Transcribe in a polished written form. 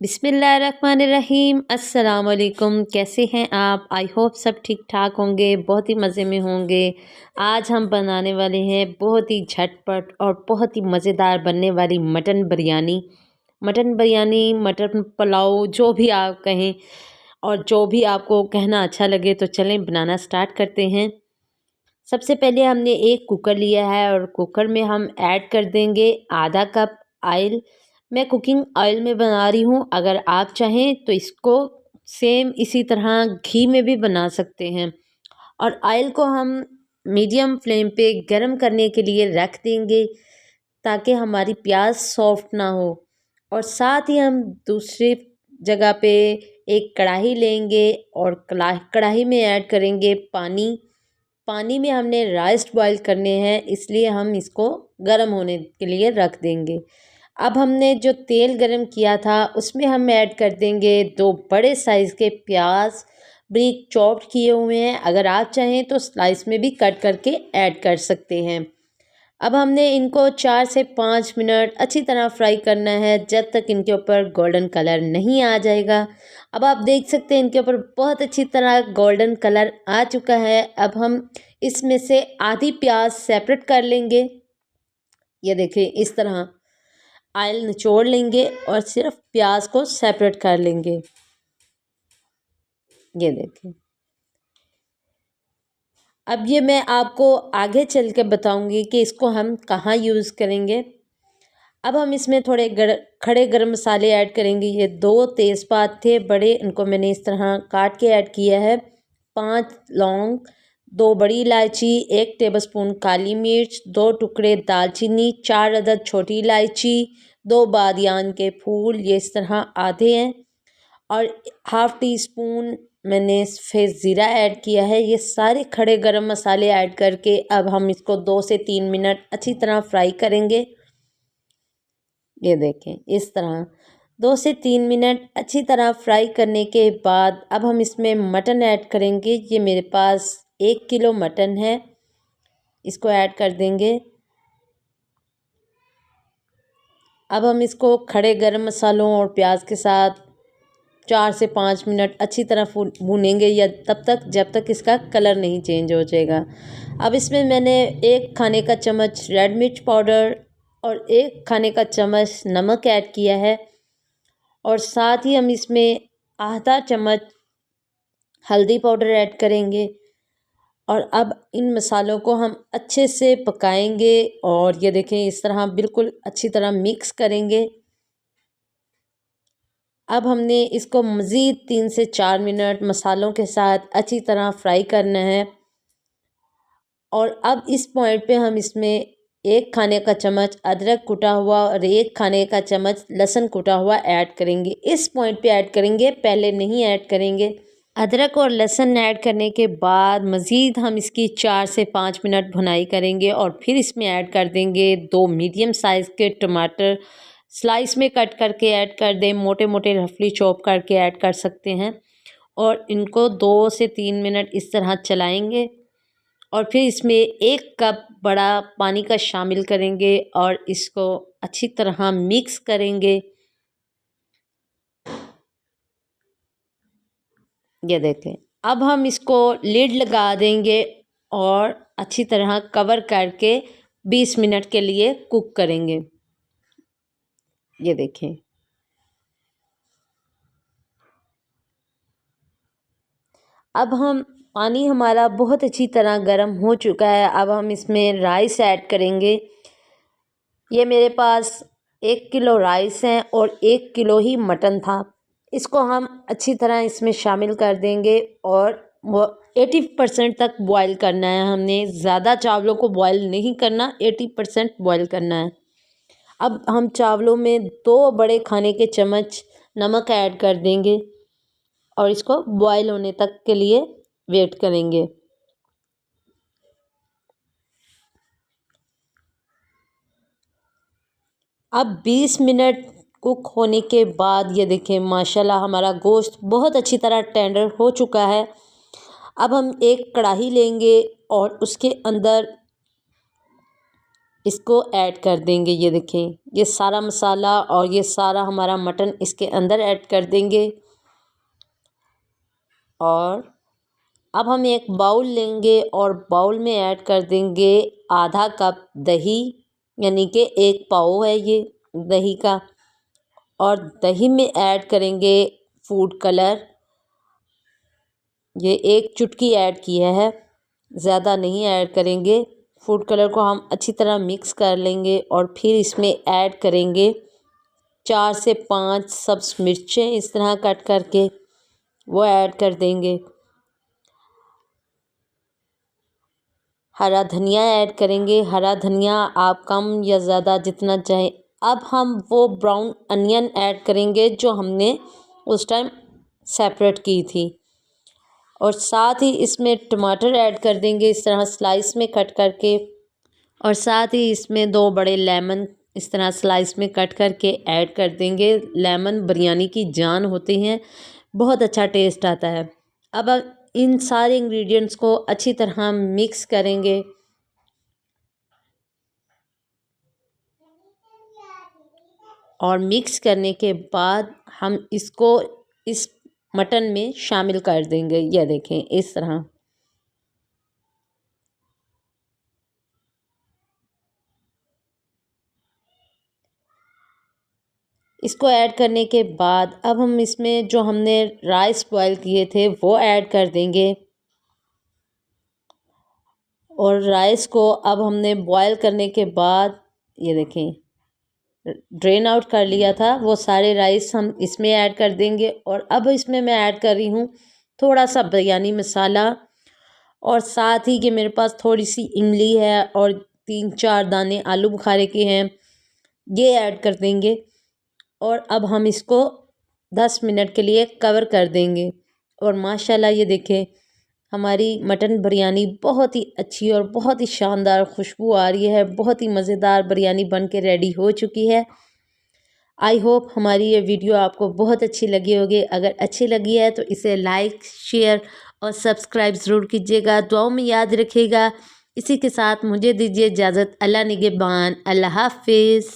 बिस्मिल्लाहिर्रहमानिर्रहीम। अस्सलाम वालेकुम। कैसे हैं आप? आई होप सब ठीक ठाक होंगे, बहुत ही मज़े में होंगे। आज हम बनाने वाले हैं बहुत ही झटपट और बहुत ही मज़ेदार बनने वाली मटन बिरयानी। मटन पुलाव, जो भी आप कहें और जो भी आपको कहना अच्छा लगे, तो चलें बनाना स्टार्ट करते हैं। सबसे पहले हमने एक कुकर लिया है और कुकर में हम ऐड कर देंगे आधा कप ऑयल। मैं कुकिंग ऑयल में बना रही हूँ, अगर आप चाहें तो इसको सेम इसी तरह घी में भी बना सकते हैं। और ऑयल को हम मीडियम फ्लेम पे गरम करने के लिए रख देंगे ताकि हमारी प्याज सॉफ्ट ना हो। और साथ ही हम दूसरी जगह पे एक कढ़ाई लेंगे और कढ़ाई में ऐड करेंगे पानी। पानी में हमने राइस बॉईल करने हैं, इसलिए हम इसको गर्म होने के लिए रख देंगे। अब हमने जो तेल गरम किया था उसमें हम ऐड कर देंगे 2 बड़े साइज़ के प्याज, बारीक चॉप्ड किए हुए हैं। अगर आप चाहें तो स्लाइस में भी कट करके ऐड कर सकते हैं। अब हमने इनको 4 से 5 मिनट अच्छी तरह फ्राई करना है, जब तक इनके ऊपर गोल्डन कलर नहीं आ जाएगा। अब आप देख सकते हैं इनके ऊपर बहुत अच्छी तरह गोल्डन कलर आ चुका है। अब हम इसमें से आधी प्याज सेपरेट कर लेंगे। ये देखिए, इस तरह ऑयल निचोड़ लेंगे और सिर्फ प्याज को सेपरेट कर लेंगे। ये देखिए, अब ये मैं आपको आगे चल के बताऊंगी कि इसको हम कहाँ यूज़ करेंगे। अब हम इसमें थोड़े खड़े गरम मसाले ऐड करेंगे। ये 2 तेज़पात थे बड़े, इनको मैंने इस तरह काट के ऐड किया है। 5 लौंग, 2 बड़ी इलायची, 1 टेबलस्पून काली मिर्च, 2 टुकड़े दालचीनी, 4 अदद छोटी इलायची, 2 बादियान के फूल, ये इस तरह आधे हैं। और हाफ़ टी स्पून मैंने सफ़ेद ज़ीरा ऐड किया है। ये सारे खड़े गरम मसाले ऐड करके अब हम इसको 2 से 3 मिनट अच्छी तरह फ्राई करेंगे। ये देखें, इस तरह 2 से 3 मिनट अच्छी तरह फ्राई करने के बाद अब हम इसमें मटन ऐड करेंगे। ये मेरे पास 1 किलो मटन है, इसको ऐड कर देंगे। अब हम इसको खड़े गरम मसालों और प्याज के साथ 4 से 5 मिनट अच्छी तरह भूनेंगे, या तब तक जब तक इसका कलर नहीं चेंज हो जाएगा। अब इसमें मैंने 1 खाने का चम्मच रेड मिर्च पाउडर और 1 खाने का चम्मच नमक ऐड किया है। और साथ ही हम इसमें आधा चम्मच हल्दी पाउडर ऐड करेंगे। और अब इन मसालों को हम अच्छे से पकाएंगे और ये देखें, इस तरह बिल्कुल अच्छी तरह मिक्स करेंगे। अब हमने इसको मज़ीद 3 से 4 मिनट मसालों के साथ अच्छी तरह फ्राई करना है। और अब इस पॉइंट पे हम इसमें 1 खाने का चम्मच अदरक कुटा हुआ और 1 खाने का चम्मच लहसुन कुटा हुआ ऐड करेंगे। इस पॉइंट पे ऐड करेंगे, पहले नहीं ऐड करेंगे। अदरक और लहसुन ऐड करने के बाद मज़ीद हम इसकी 4 से 5 मिनट भुनाई करेंगे और फिर इसमें ऐड कर देंगे 2 मीडियम साइज़ के टमाटर। स्लाइस में कट करके ऐड कर दें, मोटे मोटे रफली चॉप करके ऐड कर सकते हैं। और इनको 2 से 3 मिनट इस तरह चलाएंगे और फिर इसमें 1 कप बड़ा पानी का शामिल करेंगे और इसको अच्छी तरह मिक्स करेंगे। ये देखें, अब हम इसको लिड लगा देंगे और अच्छी तरह कवर करके 20 मिनट के लिए कुक करेंगे। ये देखें, अब हम पानी हमारा बहुत अच्छी तरह गर्म हो चुका है। अब हम इसमें राइस ऐड करेंगे। ये मेरे पास 1 किलो राइस हैं और 1 किलो ही मटन था। इसको हम अच्छी तरह इसमें शामिल कर देंगे और वो 80% तक बॉईल करना है। हमने ज़्यादा चावलों को बॉईल नहीं करना, 80% बॉईल करना है। अब हम चावलों में 2 बड़े खाने के चम्मच नमक ऐड कर देंगे और इसको बॉईल होने तक के लिए वेट करेंगे। अब 20 मिनट कुक होने के बाद ये देखें, माशाल्लाह हमारा गोश्त बहुत अच्छी तरह टेंडर हो चुका है। अब हम एक कढ़ाई लेंगे और उसके अंदर इसको ऐड कर देंगे। ये देखें, ये सारा मसाला और ये सारा हमारा मटन इसके अंदर ऐड कर देंगे। और अब हम एक बाउल लेंगे और बाउल में ऐड कर देंगे आधा कप दही, यानी कि 1 पाव है ये दही का। और दही में ऐड करेंगे फूड कलर, ये 1 चुटकी ऐड किया है, ज़्यादा नहीं ऐड करेंगे। फूड कलर को हम अच्छी तरह मिक्स कर लेंगे और फिर इसमें ऐड करेंगे 4 से 5 सब्ज़ मिर्चें इस तरह कट करके वो ऐड कर देंगे। हरा धनिया ऐड करेंगे, हरा धनिया आप कम या ज़्यादा जितना चाहें। अब हम वो ब्राउन अनियन ऐड करेंगे जो हमने उस टाइम सेपरेट की थी। और साथ ही इसमें टमाटर ऐड कर देंगे इस तरह स्लाइस में कट करके। और साथ ही इसमें 2 बड़े लेमन इस तरह स्लाइस में कट करके ऐड कर देंगे। लेमन बिरयानी की जान होती हैं, बहुत अच्छा टेस्ट आता है। अब इन सारे इंग्रेडिएंट्स को अच्छी तरह मिक्स करेंगे। और मिक्स करने के बाद हम इसको इस मटन में शामिल कर देंगे। यह देखें इस तरह। इसको ऐड करने के बाद अब हम इसमें जो हमने राइस बॉयल किए थे वो ऐड कर देंगे। और राइस को अब हमने बॉयल करने के बाद ये देखें ड्रेन आउट कर लिया था, वो सारे राइस हम इसमें ऐड कर देंगे। और अब इसमें मैं ऐड कर रही हूँ थोड़ा सा बिरयानी मसाला, और साथ ही कि मेरे पास थोड़ी सी इमली है और 3-4 दाने आलू बुखारे के हैं, ये ऐड कर देंगे। और अब हम इसको 10 मिनट के लिए कवर कर देंगे। और माशाल्लाह ये देखें हमारी मटन बिरयानी बहुत ही अच्छी और बहुत ही शानदार खुशबू आ रही है। बहुत ही मज़ेदार बिरयानी बन के रेडी हो चुकी है। आई होप हमारी ये वीडियो आपको बहुत अच्छी लगी होगी। अगर अच्छी लगी है तो इसे लाइक, शेयर और सब्सक्राइब ज़रूर कीजिएगा। दुआओं में याद रखिएगा। इसी के साथ मुझे दीजिए इजाज़त। अल्लाह निगहबान। अल्लाह हाफिज़।